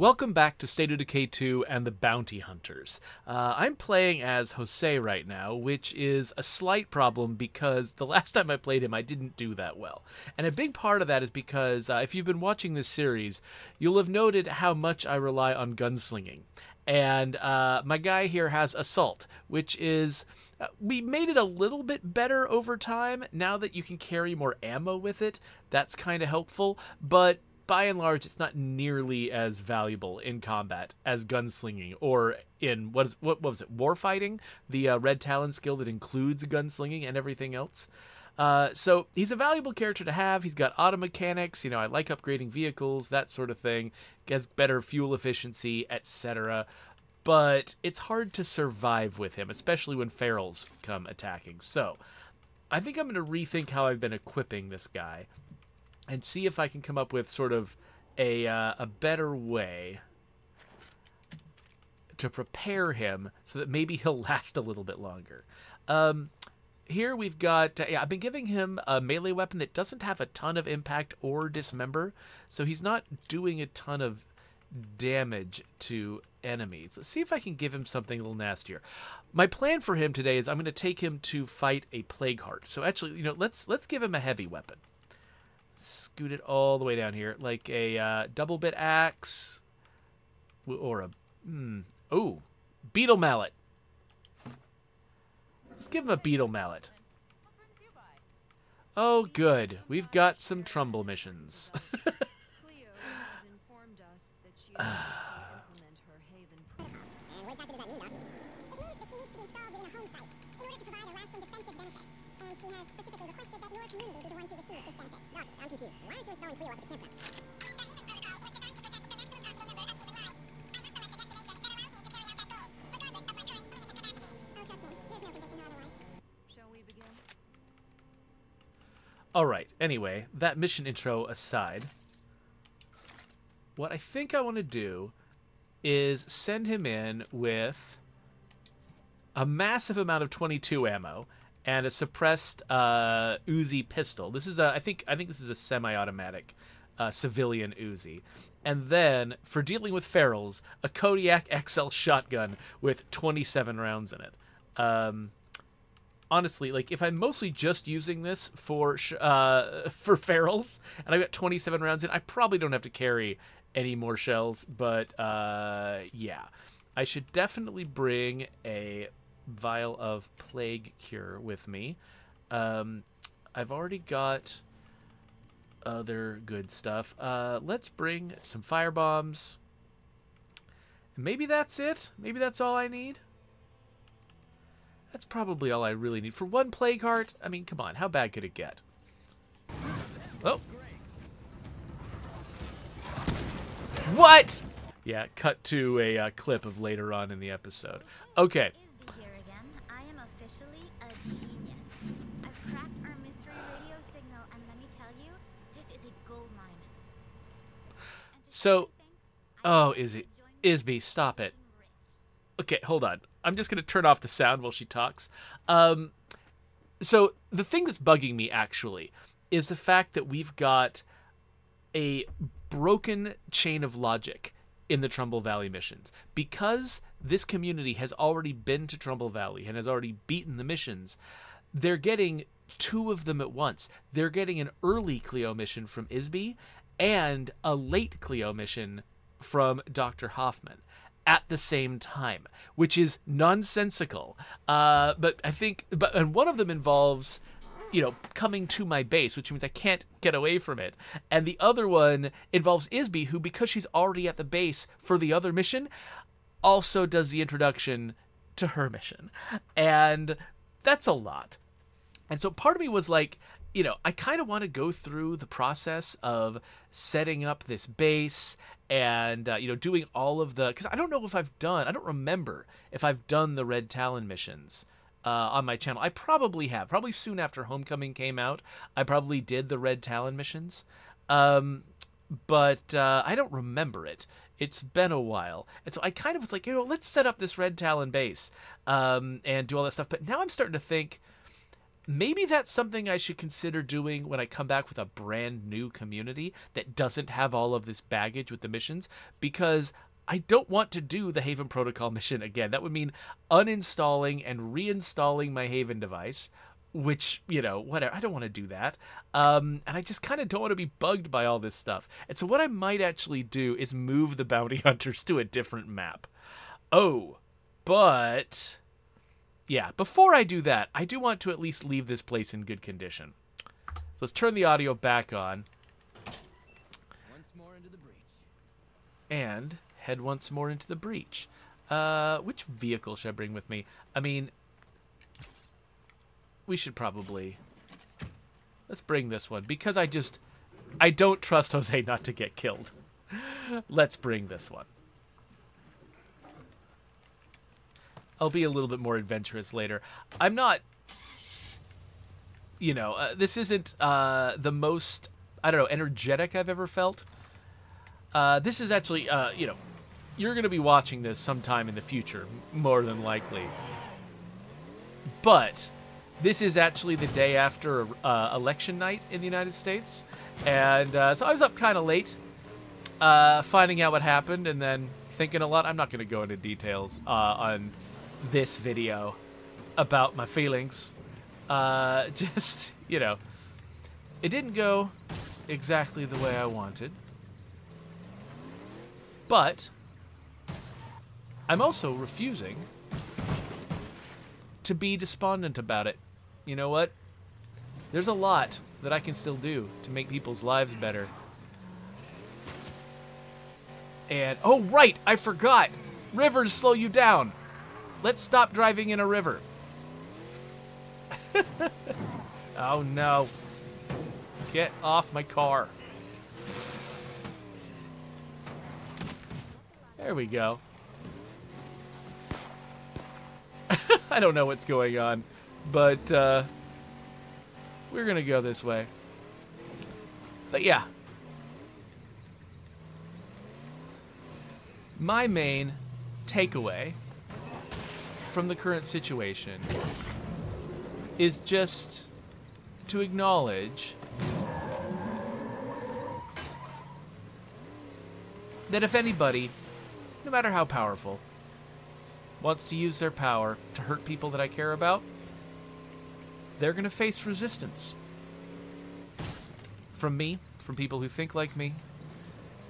Welcome back to State of Decay 2 and the Bounty Hunters. I'm playing as Jose right now, which is a slight problem because the last time I played him, I didn't do that well. And a big part of that is because if you've been watching this series, you'll have noted how much I rely on gunslinging. And my guy here has Assault, which is... we made it a little bit better over time. Now that you can carry more ammo with it, that's kind of helpful. But by and large, it's not nearly as valuable in combat as gunslinging or in, what was it, warfighting? The Red Talon skill that includes gunslinging and everything else. So he's a valuable character to have. He's got auto mechanics. You know, I like upgrading vehicles, that sort of thing. He has better fuel efficiency, etc. But it's hard to survive with him, especially when ferals come attacking. So I think I'm going to rethink how I've been equipping this guy and see if I can come up with sort of a better way to prepare him so that maybe he'll last a little bit longer. Here we've got, I've been giving him a melee weapon that doesn't have a ton of impact or dismember, so he's not doing a ton of damage to enemies. Let's see if I can give him something a little nastier. My plan for him today is I'm going to take him to fight a plague heart. So actually, you know, let's give him a heavy weapon. Scoot it all the way down here, like a double bit axe or a beetle mallet. Let's give him a beetle mallet. Oh, good. We've got some Trumbull missions. Alright, anyway, that mission intro aside, what I think I want to do is send him in with a massive amount of 22 ammo and a suppressed Uzi pistol. This is I think this is a semi-automatic civilian Uzi. And then, for dealing with ferals, a Kodiak XL shotgun with 27 rounds in it. Honestly, like, if I'm mostly just using this for ferals, and I've got 27 rounds in, I probably don't have to carry any more shells, but, yeah. I should definitely bring a vial of plague cure with me. I've already got other good stuff. Let's bring some fire bombs. Maybe that's it? Maybe that's all I need? That's probably all I really need. For one plague heart, I mean, come on, how bad could it get? Oh. What? Yeah, cut to a clip of later on in the episode. Okay. Here again. I am officially a genius. I've cracked our mystery radio signal, and let me tell you, this is a gold mine. So, oh, Isby, stop it. Okay, hold on. I'm just going to turn off the sound while she talks. So the thing that's bugging me, actually, is the fact that we've got a broken chain of logic in the Trumbull Valley missions. Because this community has already been to Trumbull Valley and has already beaten the missions, they're getting two of them at once. They're getting an early Cleo mission from Isby and a late Cleo mission from Dr. Hoffman at the same time, which is nonsensical. But I think, and one of them involves, you know, coming to my base, which means I can't get away from it. And the other one involves Isby, who, because she's already at the base for the other mission, also does the introduction to her mission. And that's a lot. And so part of me was like, you know, I kind of want to go through the process of setting up this base and, you know, doing all of the... Because I don't know if I don't remember if I've done the Red Talon missions on my channel. I probably have. Probably soon after Homecoming came out, I probably did the Red Talon missions. But I don't remember it. It's been a while. And so I kind of was like, you know, let's set up this Red Talon base and do all that stuff. But now I'm starting to think... maybe that's something I should consider doing when I come back with a brand new community that doesn't have all of this baggage with the missions, because I don't want to do the Haven Protocol mission again. That would mean uninstalling and reinstalling my Haven device, which, you know, whatever. I don't want to do that. And I just kind of don't want to be bugged by all this stuff. And so what I might actually do is move the bounty hunters to a different map. Oh, but yeah, before I do that, I do want to at least leave this place in good condition. So let's turn the audio back on. Once more into the breach. And head once more into the breach. Which vehicle should I bring with me? I mean, we should probably... Let's bring this one, because I don't trust Jose not to get killed. Let's bring this one. I'll be a little bit more adventurous later. I'm not... You know, this isn't the most, I don't know, energetic I've ever felt. This is actually, you know, you're going to be watching this sometime in the future, more than likely. But this is actually the day after election night in the United States. And so I was up kind of late, finding out what happened and then thinking a lot. I'm not going to go into details on this video about my feelings. Just, you know, it didn't go exactly the way I wanted. But I'm also refusing to be despondent about it. You know what? There's a lot that I can still do to make people's lives better. And, oh right, I forgot. Rivers slow you down. Let's stop driving in a river. Oh no. Get off my car. There we go. I don't know what's going on, but we're gonna go this way. But yeah. My main takeaway from the current situation is just to acknowledge that if anybody, no matter how powerful, wants to use their power to hurt people that I care about, they're going to face resistance. From me, from people who think like me.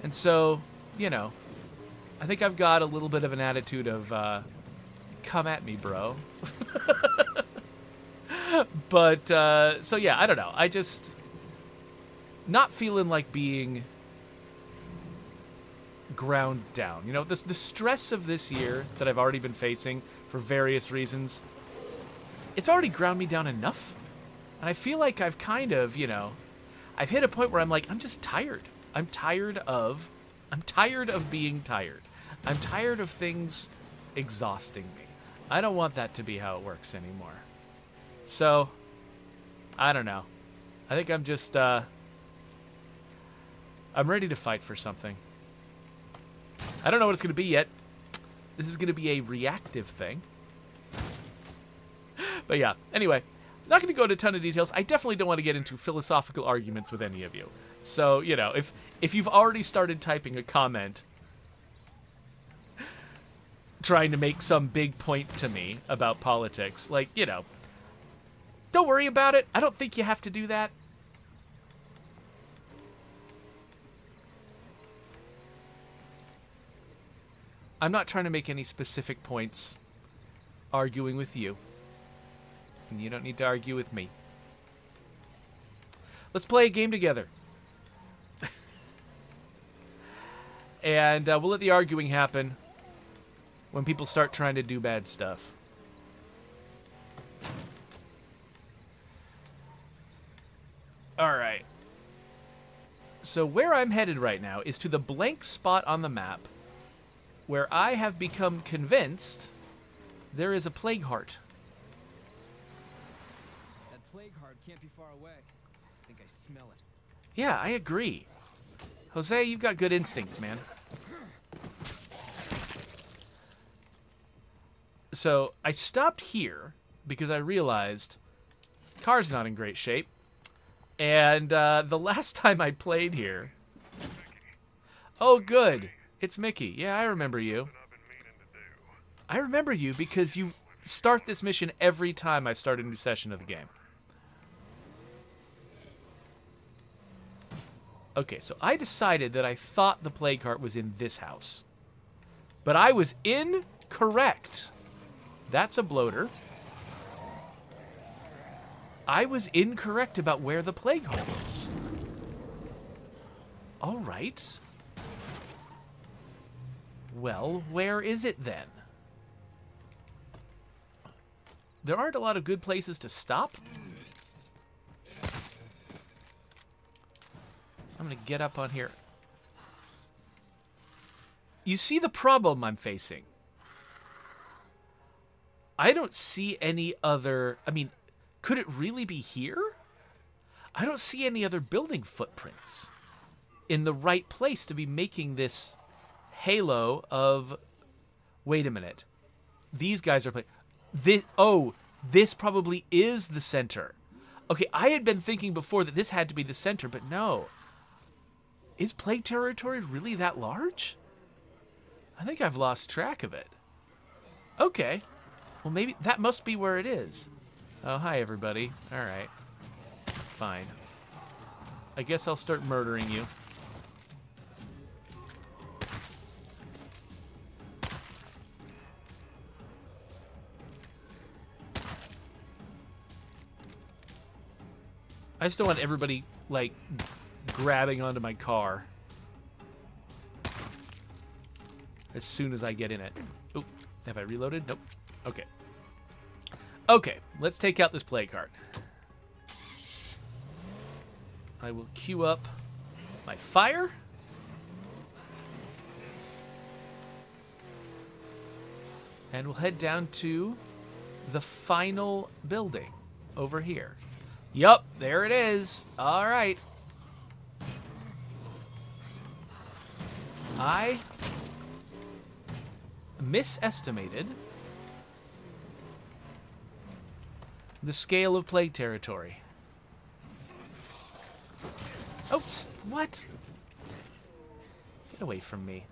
And so, you know, I think I've got a little bit of an attitude of, come at me, bro. But, so yeah, I don't know. I just, not feeling like being ground down. You know, the stress of this year that I've already been facing for various reasons, it's already ground me down enough. And I feel like I've kind of, you know, I've hit a point where I'm like, I'm just tired. I'm tired of being tired. I'm tired of things exhausting me. I don't want that to be how it works anymore. So, I don't know. I think I'm just, I'm ready to fight for something. I don't know what it's going to be yet. This is going to be a reactive thing. But yeah, anyway, not going to go into a ton of details. I definitely don't want to get into philosophical arguments with any of you. So, you know, if you've already started typing a comment trying to make some big point to me about politics, like, you know, don't worry about it. I don't think you have to do that. I'm not trying to make any specific points arguing with you. And you don't need to argue with me. Let's play a game together. And we'll let the arguing happen when people start trying to do bad stuff. Alright. So where I'm headed right now is to the blank spot on the map where I have become convinced there is a plague heart. That plague heart can't be far away. I think I smell it. Yeah, I agree. Jose, you've got good instincts, man. So I stopped here because I realized Car's not in great shape. And the last time I played here... Oh, good. It's Mickey. Yeah, I remember you. I remember you because you start this mission every time I start a new session of the game. Okay, so I decided that I thought the plague cart was in this house. But I was incorrect. That's a bloater. I was incorrect about where the plague cart is. All right. Well, where is it then? There aren't a lot of good places to stop. I'm going to get up on here. You see the problem I'm facing? I don't see any other... I mean, could it really be here? I don't see any other building footprints in the right place to be making this halo of... Wait a minute. These guys are playing... This probably is the center. Okay, I had been thinking before that this had to be the center, but no. Is Plague Territory really that large? I think I've lost track of it. Okay. Well, maybe that must be where it is. Oh, hi, everybody. All right. Fine. I guess I'll start murdering you. I just don't want everybody, like, grabbing onto my car as soon as I get in it. Oop, have I reloaded? Nope. Okay. Okay, let's take out this plague cart. I will queue up my fire. And we'll head down to the final building over here. Yup, there it is. All right. I misestimated the scale of Plague Territory. Oops, what? Get away from me.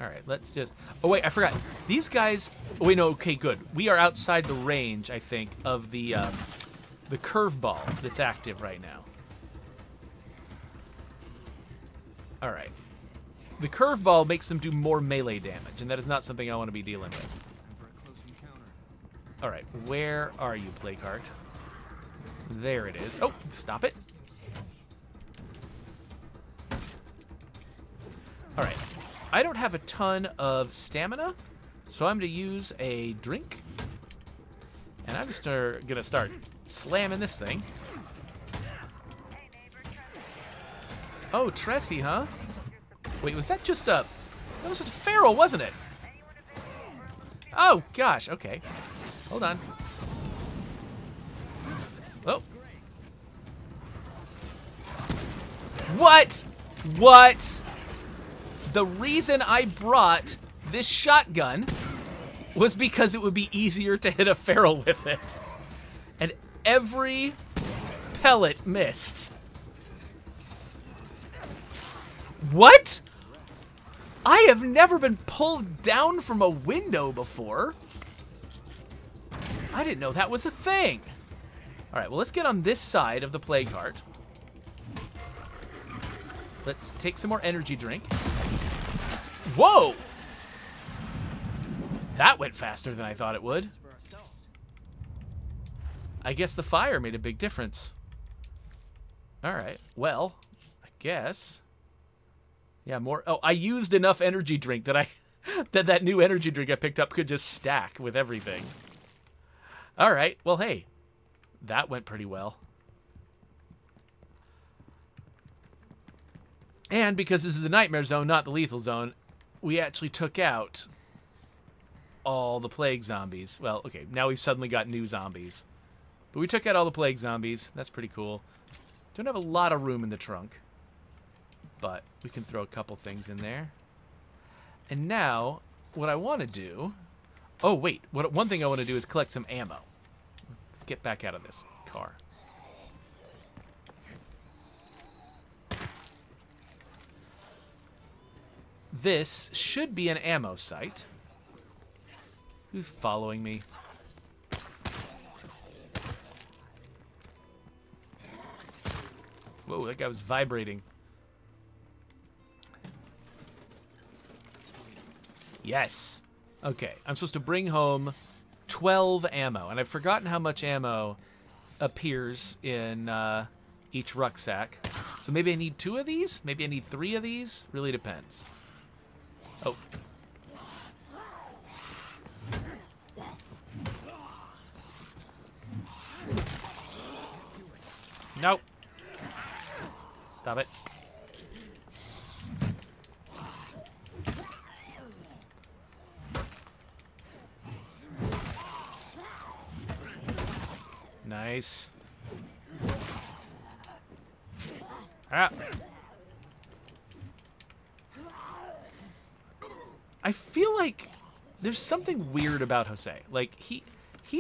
All right, let's just... Oh, wait, I forgot. These guys... Oh, wait, no, okay, good. We are outside the range, I think, of the curveball that's active right now. All right. The curveball makes them do more melee damage, and that is not something I want to be dealing with. All right, where are you, Plague Cart? There it is. Oh, stop it. All right. I don't have a ton of stamina, so I'm going to use a drink. And I'm just going to start slamming this thing. Oh, Tressie, huh? Wait, was that just a... That was just a feral, wasn't it? Oh, gosh, okay. Hold on. Oh. What? What? The reason I brought this shotgun was because it would be easier to hit a feral with it. And every pellet missed. What? I have never been pulled down from a window before. I didn't know that was a thing. All right, well, let's get on this side of the plague cart. Let's take some more energy drink. Whoa! That went faster than I thought it would. I guess the fire made a big difference. All right, well, I guess. Yeah, more. Oh, I used enough energy drink that that new energy drink I picked up could just stack with everything. All right, well, hey, that went pretty well. And because this is the nightmare zone, not the lethal zone, we actually took out all the plague zombies. Well, okay, now we've suddenly got new zombies. But we took out all the plague zombies. That's pretty cool. Don't have a lot of room in the trunk, but we can throw a couple things in there. And now, what I want to do... Oh, wait. One thing I want to do is collect some ammo. get back out of this car. This should be an ammo site. Who's following me? Whoa, that guy was vibrating. Yes. Okay, I'm supposed to bring home 12 ammo, and I've forgotten how much ammo appears in each rucksack. So maybe I need 2 of these? Maybe I need 3 of these? Really depends. Oh. Nope. Stop it. Nice. Ah. I feel like there's something weird about Jose. Like he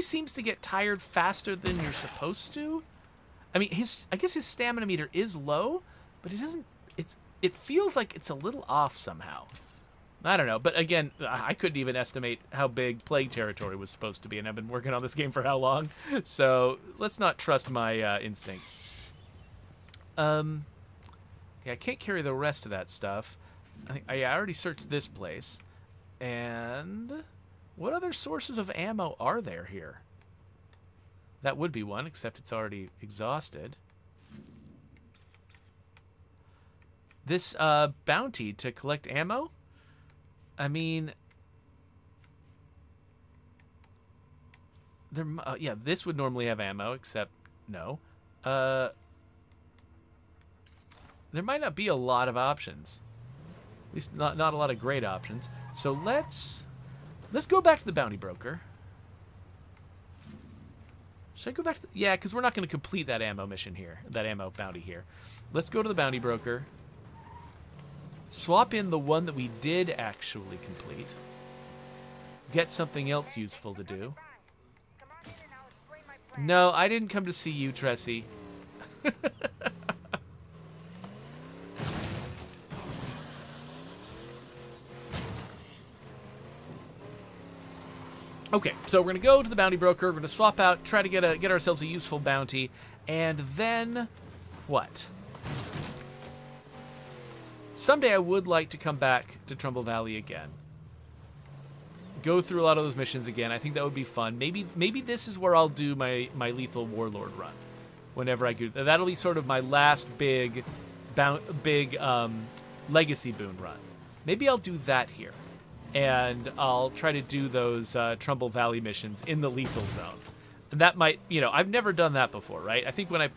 seems to get tired faster than you're supposed to. I mean, I guess his stamina meter is low, but it feels like it's a little off somehow. I don't know, but again, I couldn't even estimate how big Plague Territory was supposed to be, and I've been working on this game for how long, so let's not trust my instincts. Yeah, I can't carry the rest of that stuff. I already searched this place, and what other sources of ammo are there here? That would be one, except it's already exhausted. This bounty to collect ammo? I mean, yeah, this would normally have ammo, except no. There might not be a lot of options. At least not a lot of great options. So let's go back to the bounty broker. Should I go back to yeah, because we're not going to complete that ammo mission here, that ammo bounty here. Let's go to the bounty broker. Swap in the one that we did actually complete. Get something else useful to do. No, I didn't come to see you, Tressie. Okay, so we're going to go to the bounty broker. We're going to swap out, try to get ourselves a useful bounty. And then what? Someday I would like to come back to Trumbull Valley again. Go through a lot of those missions again. I think that would be fun. Maybe this is where I'll do my Lethal Warlord run. Whenever I do. That'll be sort of my last big Legacy Boon run. Maybe I'll do that here. And I'll try to do those Trumbull Valley missions in the lethal zone. And that might, you know, I've never done that before, right? I think when I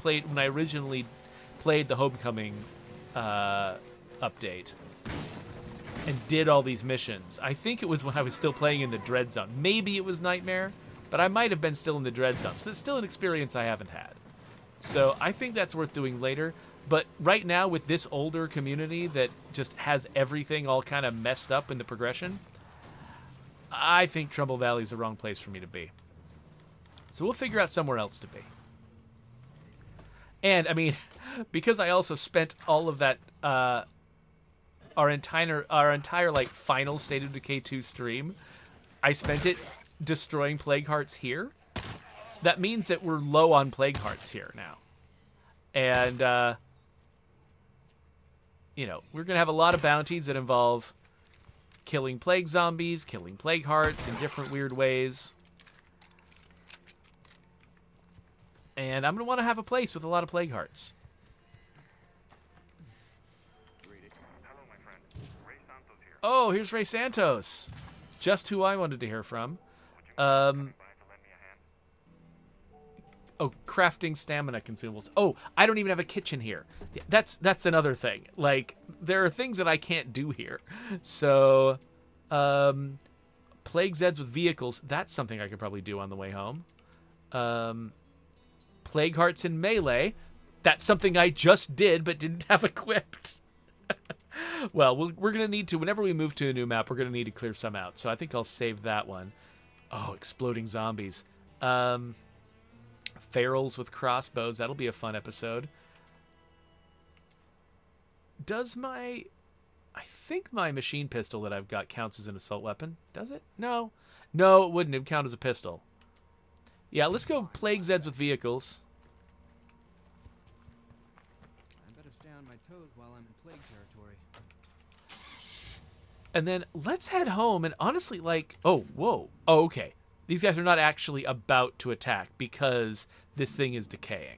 originally played the Homecoming update and did all these missions, I think it was when I was still playing in the Dread Zone. Maybe it was Nightmare, but I might have been still in the Dread Zone. So it's still an experience I haven't had. So I think that's worth doing later. But right now, with this older community that just has everything all kind of messed up in the progression, I think Trumbull Valley is the wrong place for me to be. So we'll figure out somewhere else to be. And, I mean, because I also spent all of that, our entire like, final State of Decay 2 stream, I spent it destroying Plague Hearts here. That means that we're low on Plague Hearts here now. And, you know, we're going to have a lot of bounties that involve killing plague zombies, killing plague hearts in different weird ways. And I'm going to want to have a place with a lot of plague hearts. Oh, here's Ray Santos. Just who I wanted to hear from. Oh, crafting stamina consumables. Oh, I don't even have a kitchen here. That's another thing. Like, there are things that I can't do here. So, plague Zeds with vehicles. That's something I could probably do on the way home. Plague Hearts in melee. That's something I just did but didn't have equipped. Well, we're going to need to, whenever we move to a new map, we're going to need to clear some out. So I think I'll save that one. Oh, exploding zombies. ferals with crossbows. That'll be a fun episode. Does my... I think my machine pistol that I've got counts as an assault weapon. Does it? No. No, it wouldn't. It would count as a pistol. Yeah, let's go plague Zeds with vehicles. I better stay on my toes while I'm in plague territory. And then let's head home and honestly, like... Oh, whoa. Oh, okay. These guys are not actually about to attack because this thing is decaying.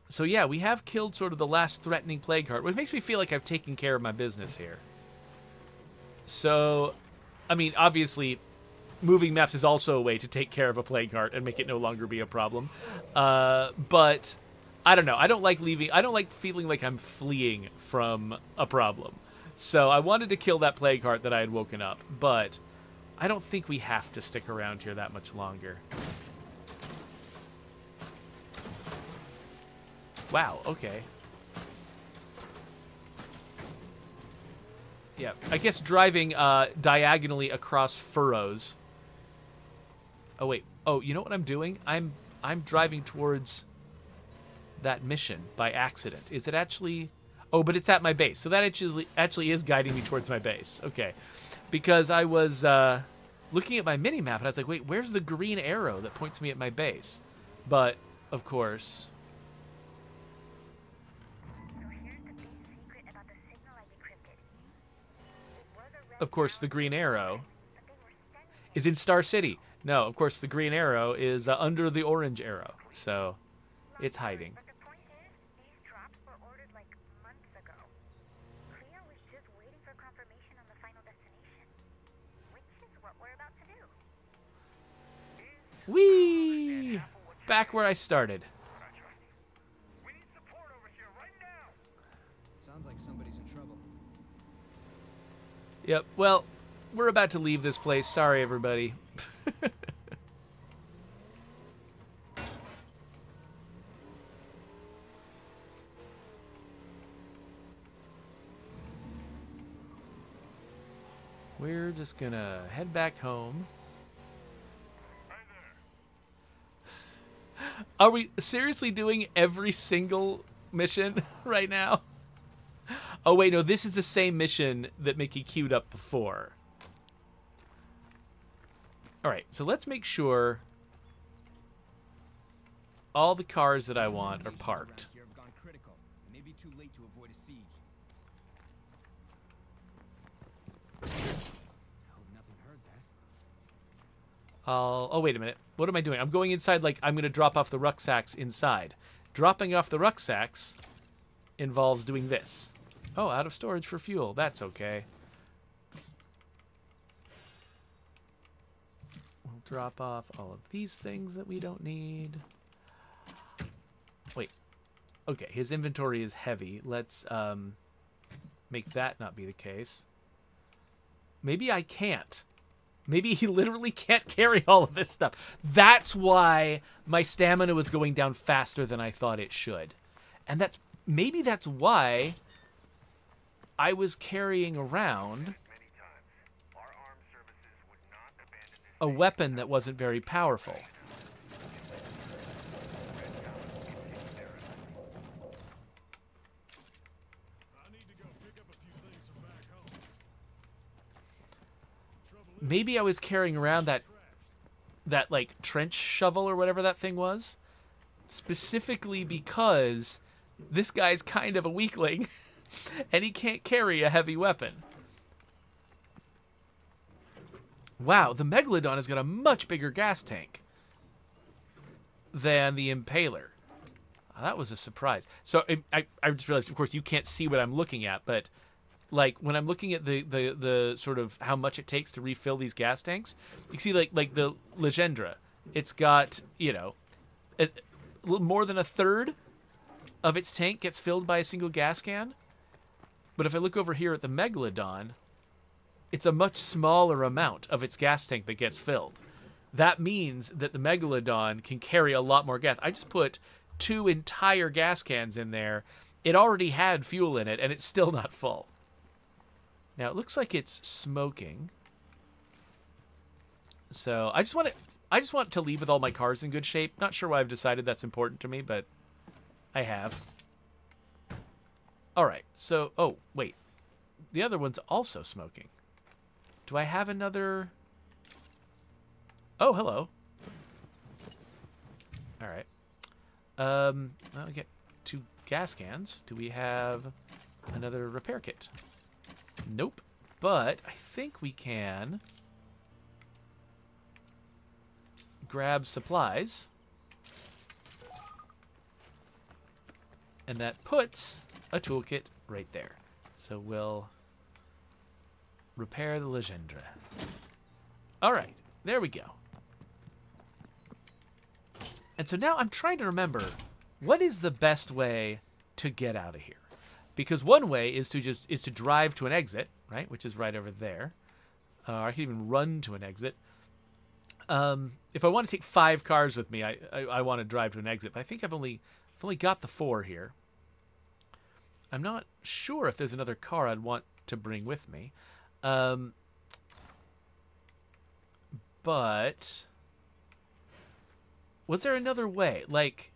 So yeah, we have killed sort of the last threatening plague heart, which makes me feel like I've taken care of my business here. So, I mean, obviously, moving maps is also a way to take care of a plague heart and make it no longer be a problem. But I don't know. I don't like leaving. I don't like feeling like I'm fleeing from a problem. So I wanted to kill that plague heart that I had woken up, but I don't think we have to stick around here that much longer. Wow, okay. Yeah, I guess driving diagonally across furrows. Oh wait. Oh, you know what I'm doing? I'm driving towards that mission by accident. Is it actually... Oh, but it's at my base. So that actually is guiding me towards my base. Okay. Because I was looking at my mini-map and I was like, wait, where's the green arrow that points me at my base? But, of course... Of course, the green arrow is in Star City. No, of course, the green arrow is under the orange arrow. So, it's hiding. But the point is, these drops were ordered like months ago. Cleo was just waiting for confirmation on the final destination, which is what we're about to do. Whee! Back where I started. We need support over here right now. Sounds like somebody's in trouble. Yep, well, we're about to leave this place. Sorry, everybody. We're just gonna head back home. Are we seriously doing every single mission right now? Oh, wait, no, this is the same mission that Mickey queued up before. All right, so let's make sure all the cars that I want are parked. Here have gone critical. It may be too late to avoid a siege. I hope nothing heard that. Oh, wait a minute. What am I doing? I'm going inside like I'm going to drop off the rucksacks inside. Dropping off the rucksacks involves doing this. Oh, out of storage for fuel. That's okay. We'll drop off all of these things that we don't need. Wait. Okay, his inventory is heavy. Let's make that not be the case. Maybe I can't. Maybe he literally can't carry all of this stuff. That's why my stamina was going down faster than I thought it should. And maybe that's why I was carrying around a weapon that wasn't very powerful. Maybe I was carrying around that like trench shovel or whatever that thing was, specifically because this guy's kind of a weakling and he can't carry a heavy weapon. Wow, the Megalodon has got a much bigger gas tank than the Impaler. That was a surprise. So I just realized, of course, you can't see what I'm looking at, but like when I'm looking at the sort of how much it takes to refill these gas tanks, you can see like the Legendra, it's got, you know, a little more than a third of its tank gets filled by a single gas can. But if I look over here at the Megalodon, it's a much smaller amount of its gas tank that gets filled. That means that the Megalodon can carry a lot more gas. I just put 2 entire gas cans in there. It already had fuel in it, and it's still not full. Now, it looks like it's smoking. So I just want to leave with all my cars in good shape. Not sure why I've decided that's important to me, but I have. All right. So, oh, wait. The other one's also smoking. Do I have another? Oh, hello. All right. Well, we get 2 gas cans. Do we have another repair kit? Nope. But I think we can grab supplies. And that puts a toolkit right there. So we'll repair the Legendre. All right, there we go. And so now I'm trying to remember, what is the best way to get out of here? Because one way is to drive to an exit, right, which is right over there. I can even run to an exit. If I want to take 5 cars with me, I want to drive to an exit. But I think I've only got the 4 here. I'm not sure if there's another car I'd want to bring with me. But was there another way? Like,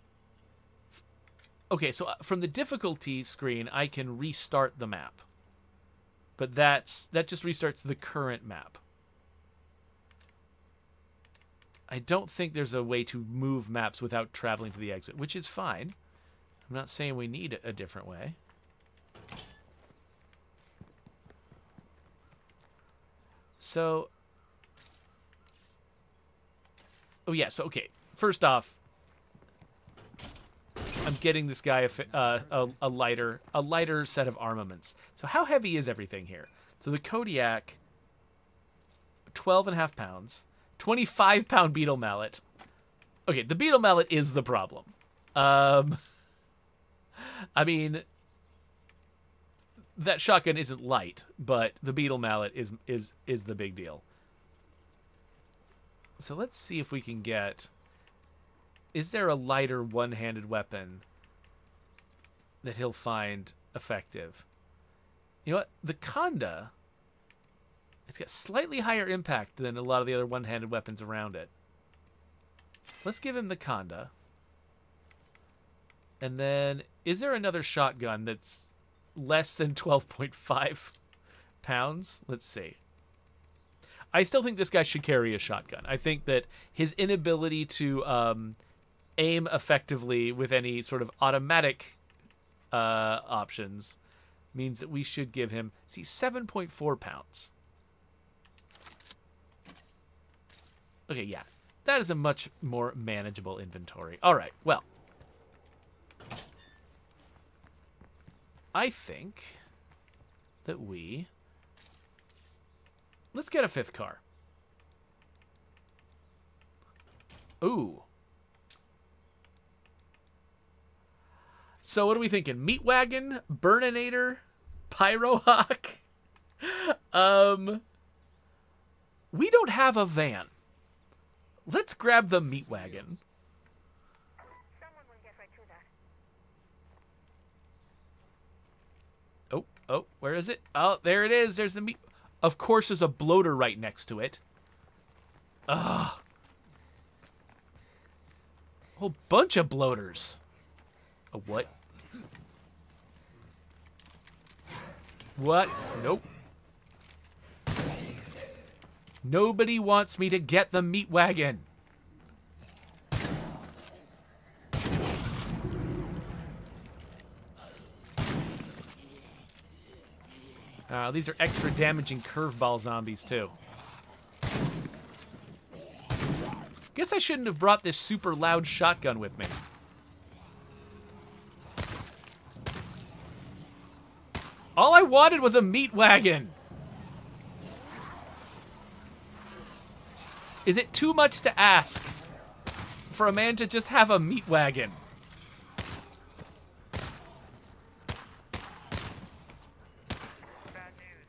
okay, so from the difficulty screen, I can restart the map. But that just restarts the current map. I don't think there's a way to move maps without traveling to the exit, which is fine. I'm not saying we need a different way. So, oh yeah, so okay. First off, I'm getting this guy a lighter set of armaments. So how heavy is everything here? So the Kodiak, 12.5 pounds, 25-pound beetle mallet. Okay, the beetle mallet is the problem. I mean, that shotgun isn't light, but the beetle mallet is the big deal. So let's see if we can get... Is there a lighter one-handed weapon that he'll find effective? You know what? The Conda, it's got slightly higher impact than a lot of the other one-handed weapons around it. Let's give him the Conda. And then, is there another shotgun that's less than 12.5 pounds? Let's see. I still think this guy should carry a shotgun. I think that his inability to aim effectively with any sort of automatic options means that we should give him, see, 7.4 pounds. Okay, yeah. That is a much more manageable inventory. All right, well. I think that let's get a 5th car. Ooh. So what are we thinking? Meatwagon, Burninator, Pyrohawk. We don't have a van. Let's grab the Meatwagon. Someone will get right to that. Oh, where is it? Oh, there it is. There's the meat. Of course, there's a bloater right next to it. Ugh. A whole bunch of bloaters. A what? What? Nope. Nobody wants me to get the Meatwagon. These are extra damaging curveball zombies, too. Guess I shouldn't have brought this super loud shotgun with me. All I wanted was a Meatwagon. Is it too much to ask for a man to just have a Meatwagon? Bad news.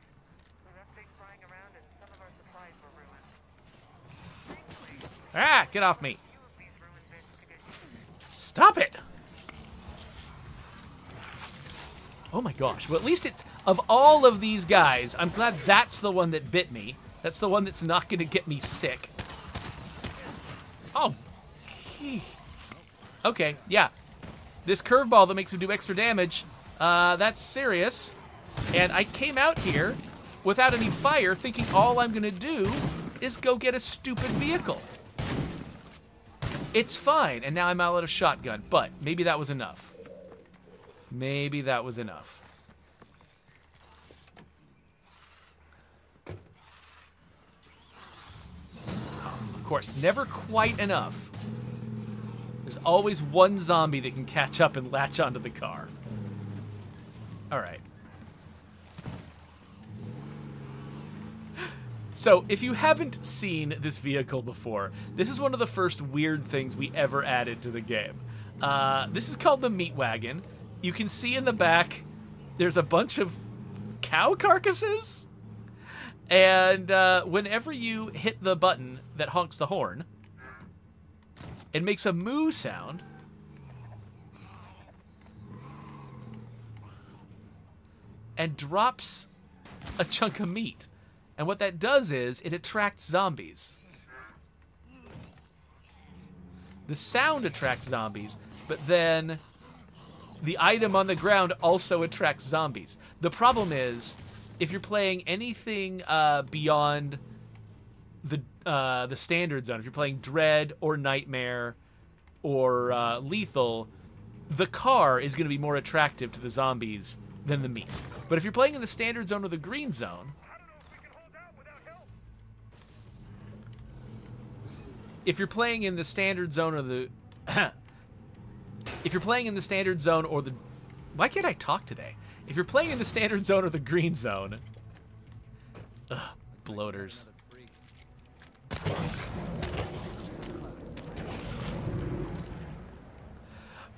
We left things lying around and some of our supplies were ruined. Thankfully, Ah, get off me. few of these ruined bits to get used. Stop it. Oh my gosh. Well, at least it's, of all of these guys, I'm glad that's the one that bit me. That's the one that's not going to get me sick. Okay, yeah. This curveball that makes him do extra damage, that's serious. And I came out here without any fire, thinking all I'm gonna do is go get a stupid vehicle. It's fine, and now I'm out of shotgun, but maybe that was enough. Maybe that was enough. Of course, never quite enough. There's always one zombie that can catch up and latch onto the car. All right. So, if you haven't seen this vehicle before, this is one of the first weird things we ever added to the game. This is called the Meatwagon. You can see in the back, there's a bunch of cow carcasses. And whenever you hit the button that honks the horn, it makes a moo sound. And drops a chunk of meat. And what that does is, it attracts zombies. The sound attracts zombies, but then the item on the ground also attracts zombies. The problem is, if you're playing anything beyond the standard zone, if you're playing Dread or Nightmare or Lethal, the car is going to be more attractive to the zombies than the meat. But if you're playing in the standard zone or the green zone, if you're playing in the standard zone or the if you're playing in the standard zone or the why can't I talk today? If you're playing in the standard zone or the green zone, bloaters.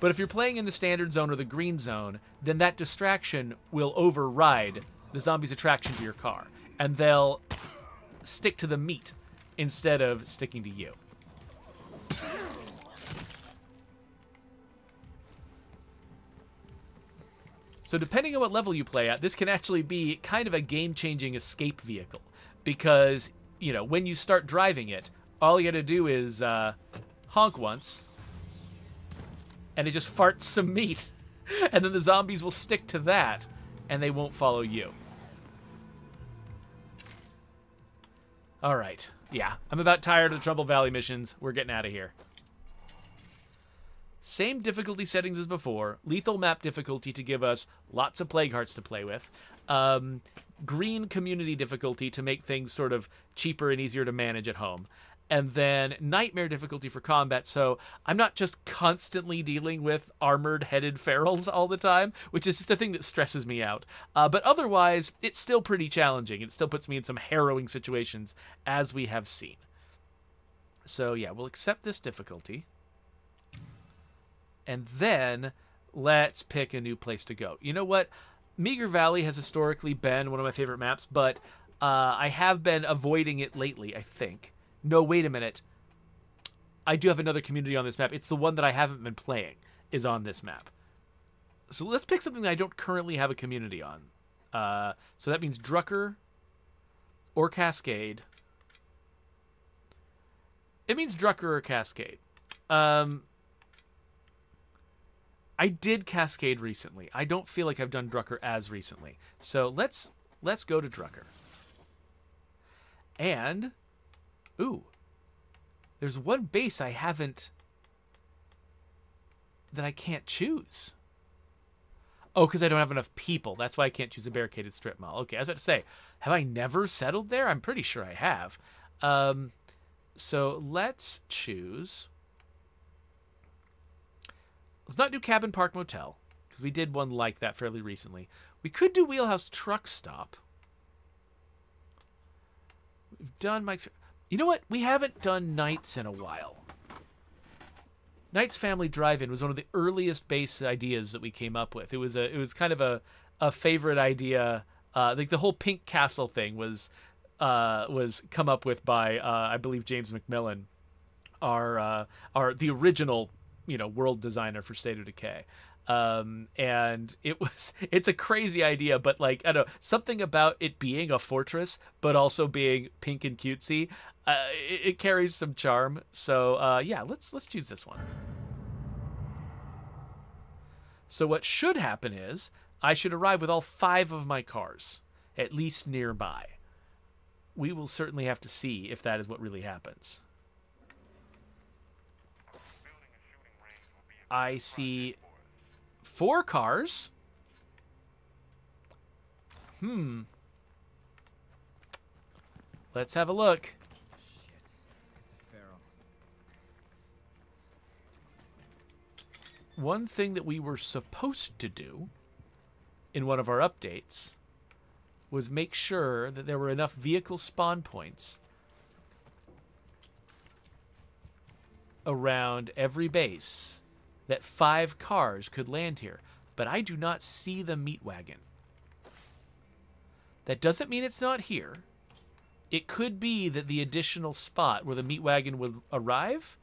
But if you're playing in the standard zone or the green zone, then that distraction will override the zombie's attraction to your car, and they'll stick to the meat instead of sticking to you. So depending on what level you play at, this can actually be kind of a game-changing escape vehicle. Because, you know, when you start driving it, all you gotta do is honk once, and it just farts some meat. And then the zombies will stick to that, and they won't follow you. Alright, yeah, I'm about tired of the Trumbull Valley missions. We're getting out of here. Same difficulty settings as before. Lethal map difficulty to give us lots of plague hearts to play with. Green community difficulty to make things sort of cheaper and easier to manage at home. And then nightmare difficulty for combat, so I'm not just constantly dealing with armored headed ferals all the time, which is just a thing that stresses me out. But otherwise, it's still pretty challenging. It still puts me in some harrowing situations, as we have seen. So yeah, we'll accept this difficulty. And then let's pick a new place to go. You know what? Meagher Valley has historically been one of my favorite maps, but I have been avoiding it lately, I think. No, wait a minute. I do have another community on this map. It's the one that I haven't been playing is on this map. So let's pick something that I don't currently have a community on. So that means Drucker or Cascade. It means Drucker or Cascade. I did Cascade recently. I don't feel like I've done Drucker as recently. So let's go to Drucker. And ooh, there's one base I haven't that I can't choose. Oh, because I don't have enough people. That's why I can't choose a barricaded strip mall. Okay, I was about to say, have I never settled there? I'm pretty sure I have. So let's choose. Let's not do Cabin Park Motel, because we did one like that fairly recently. We could do Wheelhouse Truck Stop. We've done Mike's... You know what? We haven't done Knights in a while. Knight's Family Drive-In was one of the earliest base ideas that we came up with. It was kind of a favorite idea. Like the whole Pink Castle thing was come up with by I believe James McMillan, the original world designer for State of Decay. And it's a crazy idea, but like, I don't know, something about it being a fortress, but also being pink and cutesy, it carries some charm. So yeah, let's choose this one. So what should happen is I should arrive with all 5 of my cars, at least nearby. We will certainly have to see if that is what really happens. I see 4 cars. Let's have a look. Shit. It's a feral. One thing that we were supposed to do in one of our updates was make sure that there were enough vehicle spawn points around every base that 5 cars could land here. But I do not see the Meatwagon. That doesn't mean it's not here. It could be that the additional spot where the Meatwagon would arrive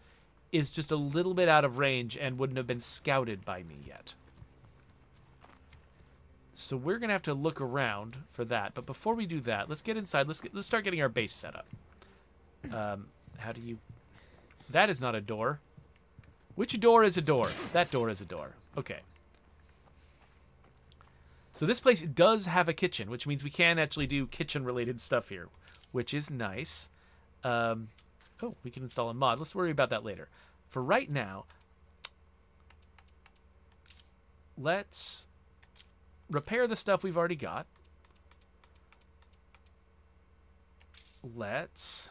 is just a little bit out of range and wouldn't have been scouted by me yet. So we're going to have to look around for that. But before we do that, let's get inside. Let's start getting our base set up. How do you... That is not a door. Which door is a door? That door is a door. Okay. So this place does have a kitchen, which means we can actually do kitchen-related stuff here, which is nice. Oh, we can install a mod. Let's worry about that later. For right now, let's repair the stuff we've already got. Let's...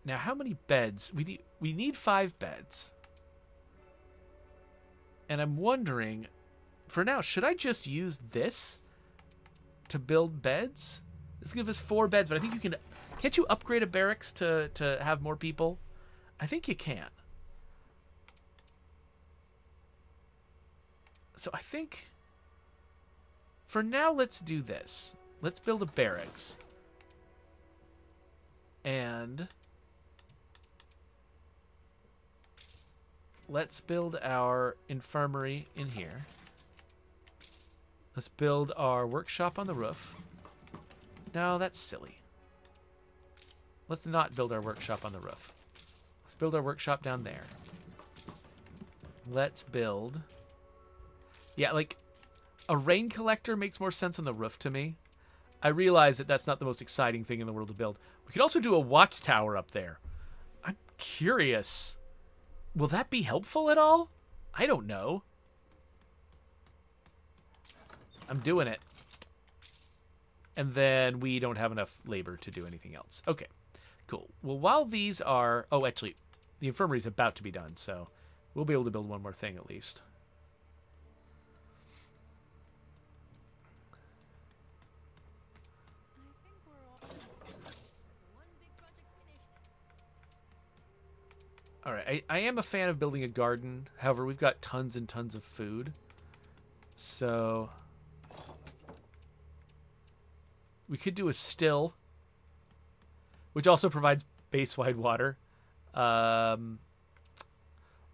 Now, how many beds? We need 5 beds. And I'm wondering, for now, should I just use this to build beds? This gives us 4 beds, but I think you can... Can't you upgrade a barracks to have more people? I think you can. So I think... For now, let's do this. Let's build a barracks. And... Let's build our infirmary in here. Let's build our workshop on the roof. No, that's silly. Let's not build our workshop on the roof. Let's build our workshop down there. Let's build... Yeah, like, a rain collector makes more sense on the roof to me. I realize that that's not the most exciting thing in the world to build. We could also do a watchtower up there. I'm curious. Will that be helpful at all? I don't know. I'm doing it. And then we don't have enough labor to do anything else. Okay, cool. Well, while these are... Oh, actually, the infirmary is about to be done, so we'll be able to build one more thing at least. All right, I am a fan of building a garden. However, we've got tons and tons of food. So we could do a still, which also provides base-wide water. Or,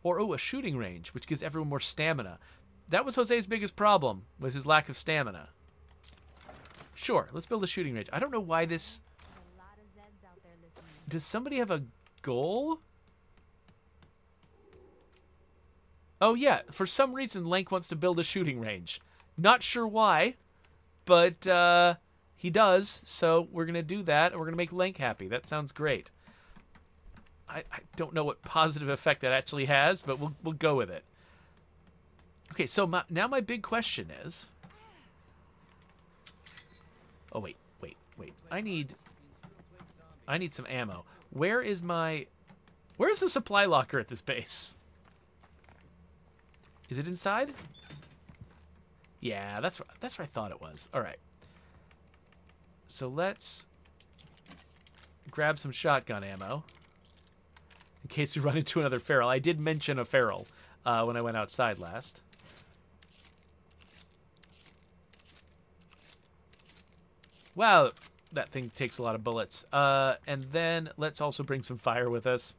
oh, a shooting range, which gives everyone more stamina. That was Jose's biggest problem, was his lack of stamina. Sure, let's build a shooting range. I don't know why this... Does somebody have a goal? Oh, yeah. For some reason, Lank wants to build a shooting range. Not sure why, but he does, so we're going to do that, and we're going to make Lank happy. That sounds great. I don't know what positive effect that actually has, but we'll go with it. Okay, so now my big question is... Oh, wait. I need some ammo. Where's the supply locker at this base? Is it inside? Yeah, that's where I thought it was. All right. So let's grab some shotgun ammo in case we run into another feral. I did mention a feral when I went outside last. Wow, that thing takes a lot of bullets. And then let's also bring some fire with us.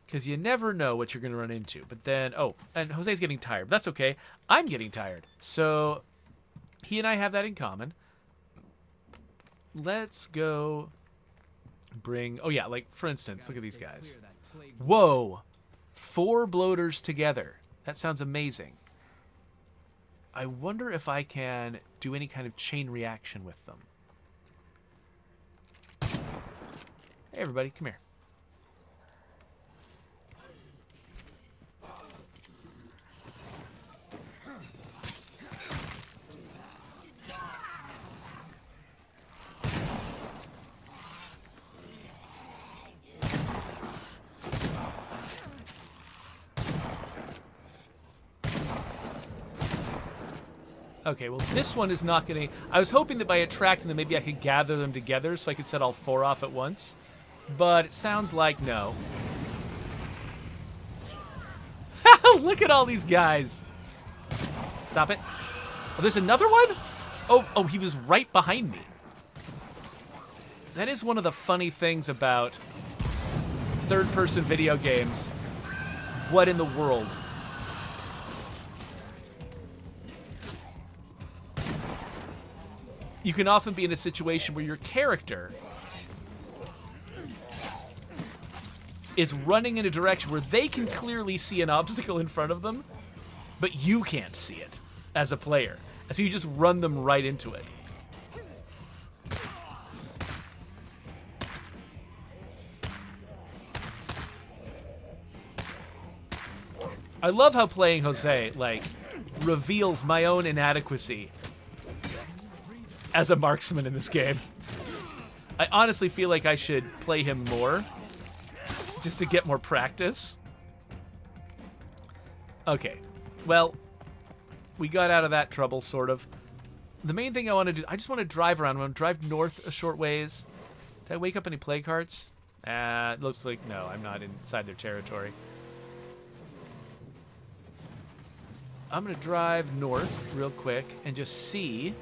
Because you never know what you're going to run into. But then, oh, and Jose's getting tired. But that's okay. I'm getting tired. So he and I have that in common. Let's go bring... Oh, yeah, like, for instance, look at these guys. Whoa! 4 bloaters together. That sounds amazing. I wonder if I can do any kind of chain reaction with them. Hey, everybody, come here. Okay, well, this one is not going to... I was hoping that by attracting them, maybe I could gather them together so I could set all 4 off at once. But it sounds like no. Look at all these guys. Stop it. Oh, there's another one? Oh, he was right behind me. That is one of the funny things about third-person video games. What in the world? You can often be in a situation where your character is running in a direction where they can clearly see an obstacle in front of them, but you can't see it as a player. And so you just run them right into it. I love how playing Jose, like, reveals my own inadequacy as a marksman in this game. I honestly feel like I should play him more just to get more practice. Okay, well, we got out of that trouble, sort of. The main thing I want to do, I just want to drive around. I want to drive north a short ways. Did I wake up any plague hearts? It looks like, no, I'm not inside their territory. I'm going to drive north real quick and just see...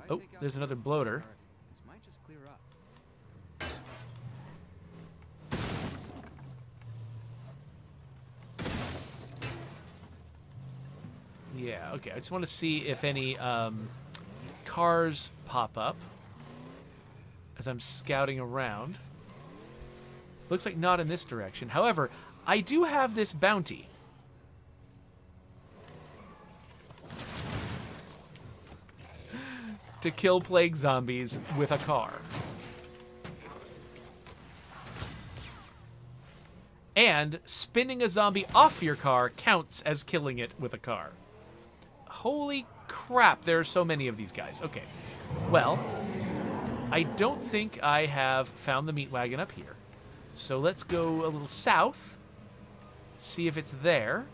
Oh, there's another bloater. This might just clear up. Yeah, okay. I just want to see if any cars pop up as I'm scouting around. Looks like not in this direction. However, I do have this bounty. To kill plague zombies with a car. And spinning a zombie off your car counts as killing it with a car. Holy crap, there are so many of these guys. Okay, well, I don't think I have found the Meatwagon up here. So let's go a little south, see if it's there.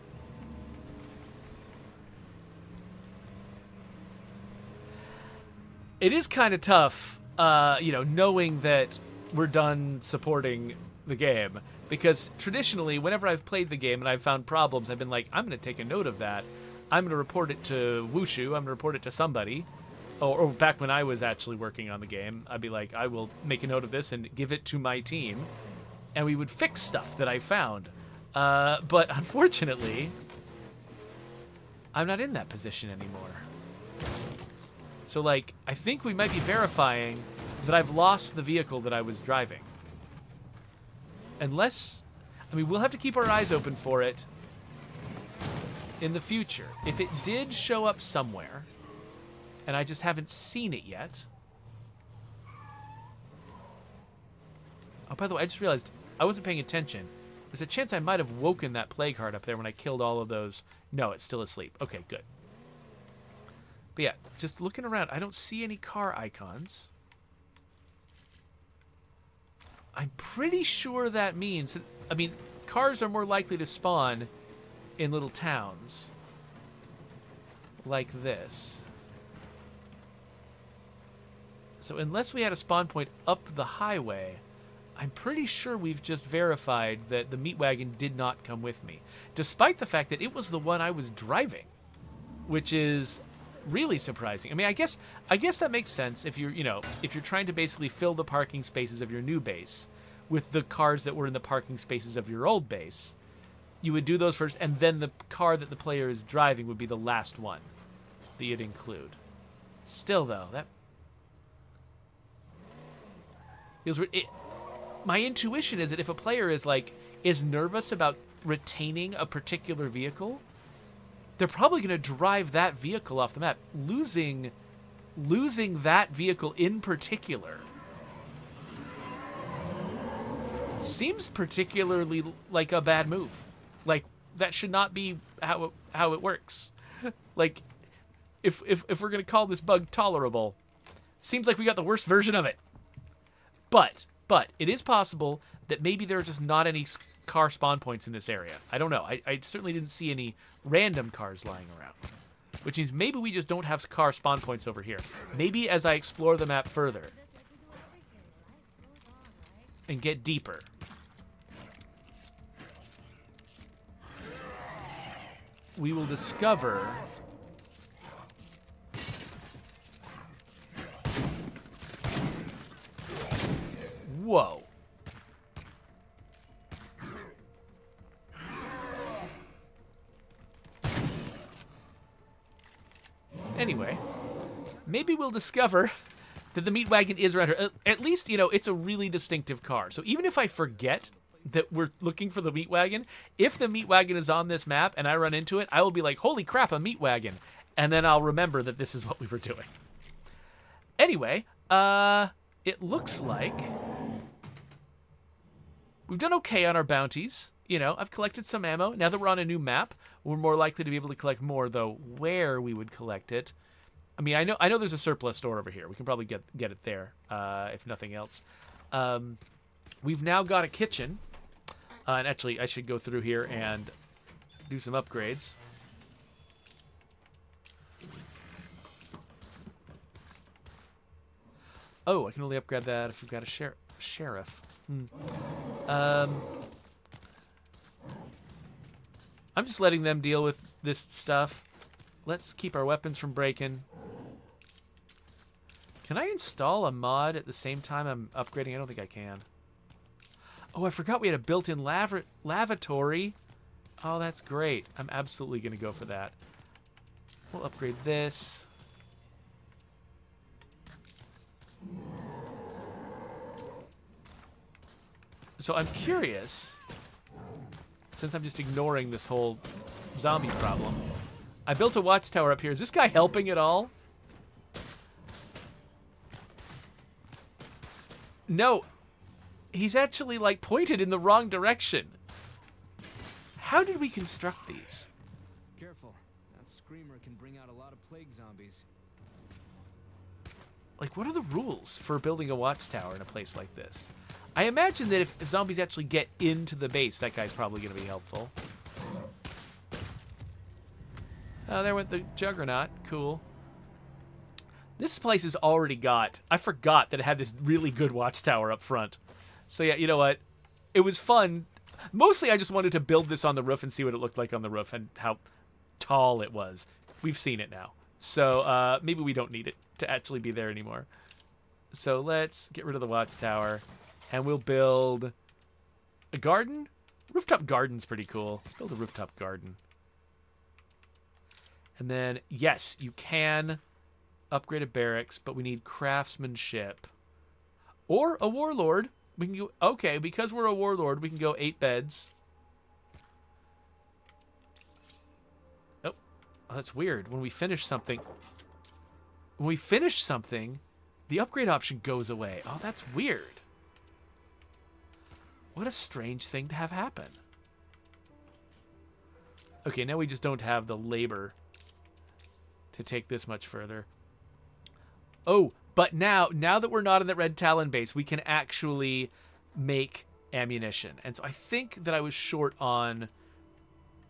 It is kind of tough, you know, knowing that we're done supporting the game. Because traditionally, whenever I've played the game and I've found problems, I've been like, I'm going to take a note of that. I'm going to report it to Wushu. I'm going to report it to somebody. Or back when I was actually working on the game, I'd be like, I will make a note of this and give it to my team. And we would fix stuff that I found. But unfortunately, I'm not in that position anymore. So, like, I think we might be verifying that I've lost the vehicle that I was driving. Unless, I mean, we'll have to keep our eyes open for it in the future. If it did show up somewhere, and I just haven't seen it yet. Oh, by the way, I just realized I wasn't paying attention. There's a chance I might have woken that plague heart up there when I killed all of those. No, it's still asleep. Okay, good. But yeah, just looking around, I don't see any car icons. I'm pretty sure that means... I mean, cars are more likely to spawn in little towns. Like this. So unless we had a spawn point up the highway, I'm pretty sure we've just verified that the Meatwagon did not come with me. Despite the fact that it was the one I was driving. Which is... really surprising. I mean, I guess that makes sense if you're, you know, if you're trying to basically fill the parking spaces of your new base with the cars that were in the parking spaces of your old base. You would do those first, and then the car that the player is driving would be the last one that you'd include. Still, though, that feels weird. My intuition is that if a player is nervous about retaining a particular vehicle, they're probably going to drive that vehicle off the map. Losing that vehicle in particular seems particularly like a bad move. Like, that should not be how it works. Like, if we're going to call this bug tolerable, seems like we got the worst version of it. But it is possible that maybe there are just not any car spawn points in this area. I don't know. I certainly didn't see any random cars lying around, which means maybe we just don't have car spawn points over here. Maybe as I explore the map further and get deeper, we will discover whoa. Anyway, maybe we'll discover that the Meatwagon is around here. At least, you know, it's a really distinctive car. So even if I forget that we're looking for the Meatwagon, if the Meatwagon is on this map and I run into it, I will be like, holy crap, a Meatwagon. And then I'll remember that this is what we were doing. Anyway, it looks like we've done okay on our bounties. You know, I've collected some ammo. Now that we're on a new map, we're more likely to be able to collect more, though where we would collect it. I mean, I know there's a surplus store over here. We can probably get it there, if nothing else. We've now got a kitchen. And actually, I should go through here and do some upgrades. Oh, I can only upgrade that if we've got a sheriff. I'm just letting them deal with this stuff. Let's keep our weapons from breaking. Can I install a mod at the same time I'm upgrading? I don't think I can. Oh, I forgot we had a built-in lavatory. Oh, that's great. I'm absolutely going to go for that. We'll upgrade this. So I'm curious, since I'm just ignoring this whole zombie problem, I built a watchtower up here. Is this guy helping at all? No. He's actually, like, pointed in the wrong direction. How did we construct these? Careful. That screamer can bring out a lot of plague zombies. Like, what are the rules for building a watchtower in a place like this? I imagine that if zombies actually get into the base, that guy's probably going to be helpful. Oh, there went the Juggernaut. Cool. This place has already got... I forgot that it had this really good watchtower up front. So yeah, you know what? It was fun. Mostly I just wanted to build this on the roof and see what it looked like on the roof and how tall it was. We've seen it now. So maybe we don't need it to actually be there anymore. So let's get rid of the watchtower. And we'll build a garden. Rooftop garden's pretty cool. Let's build a rooftop garden. And then, yes, you can upgrade a barracks, but we need craftsmanship. Or a warlord. We can go, okay, because we're a warlord, we can go 8 beds. Oh, that's weird. When we finish something, the upgrade option goes away. Oh, that's weird. What a strange thing to have happen. Okay, now we just don't have the labor to take this much further. Oh, but now that we're not in the Red Talon base, we can actually make ammunition. And so I think that I was short on...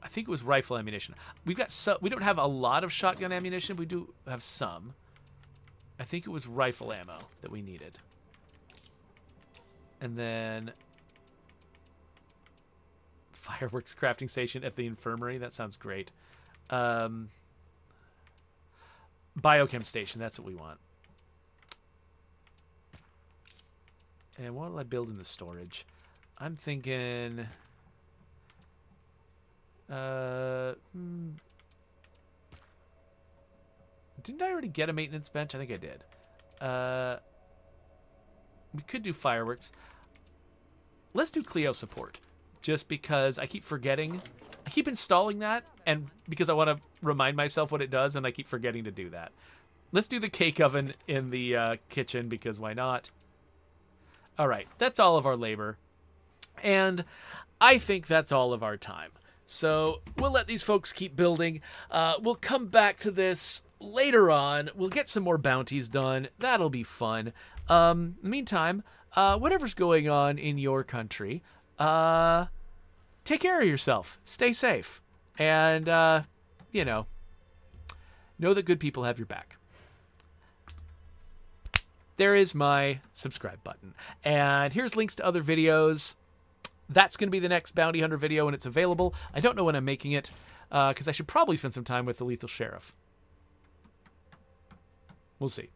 I think it was rifle ammunition. We've got some... We don't have a lot of shotgun ammunition. We do have some. I think it was rifle ammo that we needed. And then... Fireworks crafting station at the infirmary. That sounds great. Biochem station. That's what we want. And what will I build in the storage? I'm thinking... Didn't I already get a maintenance bench? I think I did. We could do fireworks. Let's do Clio support. Just because I keep forgetting. I keep installing that, and because I want to remind myself what it does, and I keep forgetting to do that. Let's do the cake oven in the kitchen, because why not? All right, that's all of our labor. And I think that's all of our time. So we'll let these folks keep building. We'll come back to this later on. We'll get some more bounties done. That'll be fun. In the meantime, whatever's going on in your country, take care of yourself. Stay safe. And, you know that good people have your back. There is my subscribe button. And here's links to other videos. That's going to be the next Bounty Hunter video when it's available. I don't know when I'm making it, because I should probably spend some time with the Lethal Sheriff. We'll see.